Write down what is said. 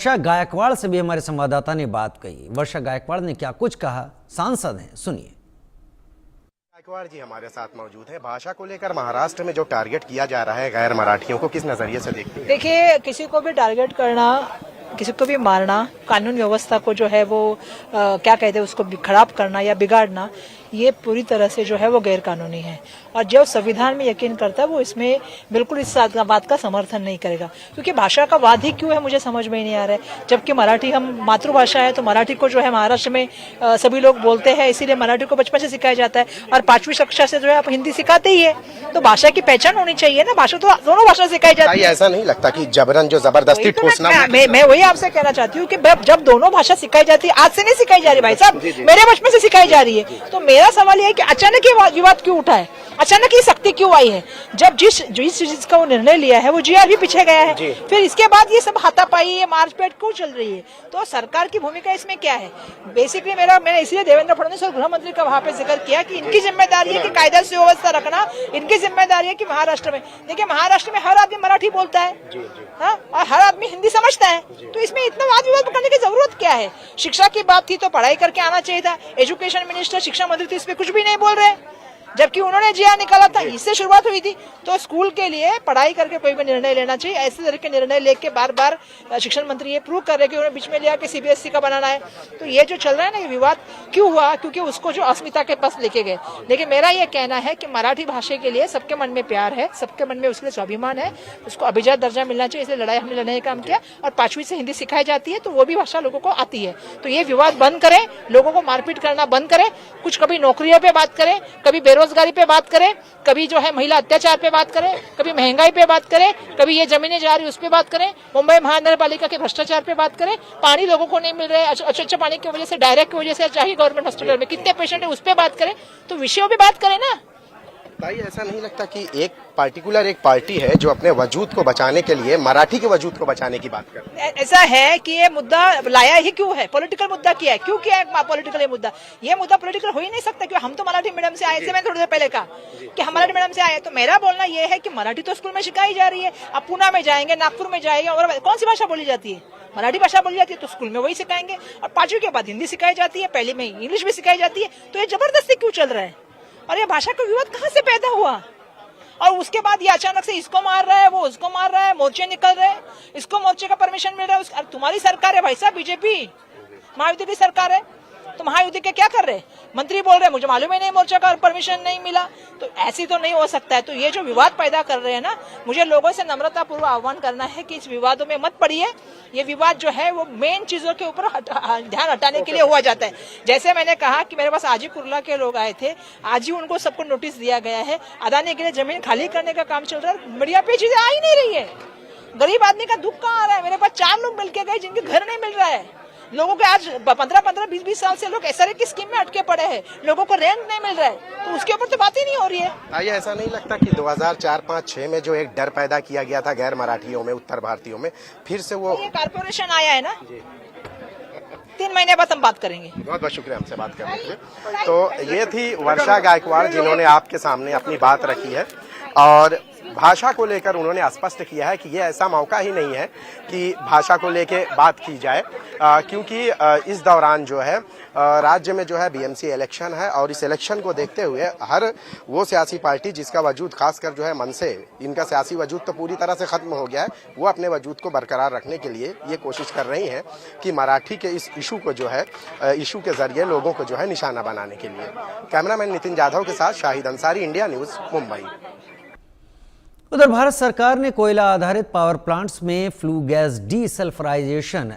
वर्षा गायकवाड़ से भी हमारे संवाददाता ने बात कही। वर्षा गायकवाड़ ने क्या कुछ कहा, सांसद हैं, सुनिए। गायकवाड़ जी हमारे साथ मौजूद हैं। भाषा को लेकर महाराष्ट्र में जो टारगेट किया जा रहा है गैर मराठियों को, किस नजरिए से देखते हैं? देखिए, किसी को भी टारगेट करना, किसी को भी मारना, कानून व्यवस्था को जो है वो क्या कहते हैं उसको खराब करना या बिगाड़ना, ये पूरी तरह से जो है वो गैर कानूनी है। और जो संविधान में यकीन करता है वो इसमें बिल्कुल इस बात का समर्थन नहीं करेगा। क्योंकि भाषा का वाद ही क्यों है मुझे समझ में ही नहीं आ रहा है। जबकि मराठी हम मातृभाषा है, तो मराठी को जो है महाराष्ट्र में सभी लोग बोलते हैं, इसीलिए मराठी को बचपन से सिखाया जाता है और 5वीं कक्षा से जो है आप हिंदी सिखाते ही है। तो भाषा की पहचान होनी चाहिए ना। भाषा तो दोनों भाषा सिखाई जाती है। ऐसा नहीं लगता कि जबरन जो जबरदस्ती ठोसना? मैं वही आपसे कहना चाहती हूँ कि जब दोनों भाषा सिखाई जाती है, आज से नहीं सिखाई जा रही भाई साहब, मेरे बचपन से सिखाई जा रही है। तो मेरा सवाल यह है कि अचानक ये विवाद क्यों उठा है, अचानक ये सख्ती क्यों आई है? जब जिस चीज का वो निर्णय लिया है वो जीआर भी पीछे गया है, फिर इसके बाद ये सब हाथापाई, ये मारपीट क्यों चल रही है? तो सरकार की भूमिका इसमें क्या है? बेसिकली मैंने इसलिए देवेंद्र फडणवीस और गृह मंत्री का वहां पे जिक्र किया कि इनकी जिम्मेदारी है कि कायदा सुव्यवस्था रखना, इनकी जिम्मेदारी है कि महाराष्ट्र में, देखिए महाराष्ट्र में हर आदमी मराठी बोलता है, हाँ, और हर आदमी हिंदी समझता है। तो इसमें इतना वाद विवाद करने की जरूरत क्या है? शिक्षा की बात थी तो पढ़ाई करके आना चाहिए था। एजुकेशन मिनिस्टर, शिक्षा मंत्री तो इस पे कुछ भी नहीं बोल रहे, जबकि उन्होंने जीआर निकाला था, इससे शुरुआत हुई थी। तो स्कूल के लिए पढ़ाई करके कोई भी निर्णय लेना चाहिए। ऐसे तरह के निर्णय लेके बार बार शिक्षण मंत्री ये प्रूव कर रहे कि उन्होंने बीच में लिया कि सीबीएसई का बनाना है। तो ये जो चल रहा है ना, ये विवाद क्यों हुआ? क्योंकि उसको जो अस्मिता के पास लेके गए। लेकिन मेरा ये कहना है कि मराठी भाषा के लिए सबके मन में प्यार है, सबके मन में उसके लिए स्वाभिमान है, उसको अभिजात दर्जा मिलना चाहिए। इसलिए लड़ाई हमने लड़ने का काम किया और 5वीं से हिंदी सिखाई जाती है, तो वो भी भाषा लोगों को आती है। तो ये विवाद बंद करें, लोगों को मारपीट करना बंद करें। कुछ कभी नौकरियों पे बात करें, कभी बेरोजगारी पे बात करें, कभी जो है महिला अत्याचार पे बात करें, कभी महंगाई पे बात करें, कभी ये जमीनें जा रही उस पे बात करें, मुंबई महानगर पालिका के भ्रष्टाचार पे बात करें, पानी लोगों को नहीं मिल रहा है, अच्छा पानी की वजह से, डायरेक्ट की वजह से चाहिए गवर्नमेंट हॉस्पिटल में कितने पेशेंट है उस पे बात करें। तो विषयों पे बात करें ना। भाई ऐसा नहीं लगता कि एक पार्टी है जो अपने वजूद को बचाने के लिए मराठी के वजूद को बचाने की बात कर रही है? ऐसा है कि ये मुद्दा लाया ही क्यों है? पॉलिटिकल मुद्दा किया है, क्यों किया है पॉलिटिकल? ये मुद्दा पॉलिटिकल हो ही नहीं सकता। क्योंकि हम तो मराठी मीडियम से आए थे, मैंने थोड़ी देर पहले कहा कि हम मराठी मीडियम से आए। तो मेरा बोलना ये है कि मराठी तो स्कूल में सिखाई जा रही है। अब पुणे में जाएंगे, नागपुर में जाएंगे, और कौन सी भाषा बोली जाती है? मराठी भाषा बोली जाती है, तो स्कूल में वही सिखाएंगे। और 5वीं के बाद हिंदी सिखाई जाती है, पहले में इंग्लिश भी सिखाई जाती है। तो ये जबरदस्ती क्यों चल रहा है? और ये भाषा का विवाद कहाँ से पैदा हुआ? और उसके बाद ये अचानक से इसको मार रहा है, वो उसको मार रहा है, मोर्चे निकल रहे हैं, इसको मोर्चे का परमिशन मिल रहा है। तुम्हारी सरकार है भाई साहब, बीजेपी महायुति की सरकार है, तो महायुति के क्या कर रहे? मंत्री बोल रहे हैं मुझे मालूम ही नहीं, मोर्चा का परमिशन नहीं मिला। तो ऐसी तो नहीं हो सकता है। तो ये जो विवाद पैदा कर रहे हैं ना, मुझे लोगों से नम्रता पूर्वक आह्वान करना है कि इस विवादों में मत पड़िए। ये विवाद जो है वो मेन चीजों के ऊपर ध्यान हटाने के लिए हुआ जाता है। जैसे मैंने कहा कि मेरे पास आज ही कुर्ला के लोग आए थे, आज ही उनको सबको नोटिस दिया गया है। अदानी के लिए जमीन खाली करने का काम चल रहा है, मीडिया पे चीजें आ ही नहीं रही है। गरीब आदमी का दुख कहाँ आ रहा है? मेरे पास 4 लोग मिलके गए जिनके घर नहीं मिल रहा है। लोगों के आज 15-15, 20-20 साल से लोग एसआरए की स्कीम में अटके पड़े हैं, लोगों को रेंट नहीं मिल रहा है। तो उसके ऊपर तो बात ही नहीं हो रही है। आइए, ऐसा नहीं लगता कि 2004, 5, 6 में जो एक डर पैदा किया गया था गैर मराठियों में, उत्तर भारतीयों में, फिर से वो ये कारपोरेशन आया है ना, 3 महीने बाद हम बात करेंगे। बहुत बहुत शुक्रिया हमसे बात करने के लिए। तो ये थी वर्षा गायकवाड़ जिन्होंने आपके सामने अपनी बात रखी है और भाषा को लेकर उन्होंने स्पष्ट किया है कि ये ऐसा मौका ही नहीं है कि भाषा को लेकर बात की जाए, क्योंकि इस दौरान जो है राज्य में जो है बीएमसी इलेक्शन है और इस इलेक्शन को देखते हुए हर वो सियासी पार्टी जिसका वजूद खासकर जो है मन से, इनका सियासी वजूद तो पूरी तरह से खत्म हो गया है, वो अपने वजूद को बरकरार रखने के लिए ये कोशिश कर रही हैं कि मराठी के इस इशू को जो है इशू के जरिए लोगों को जो है निशाना बनाने के लिए। कैमरामैन नितिन जाधव के साथ शाहिद अंसारी, इंडिया न्यूज, मुंबई। उधर भारत सरकार ने कोयला आधारित पावर प्लांट्स में फ्लू गैस डीसल्फराइजेशन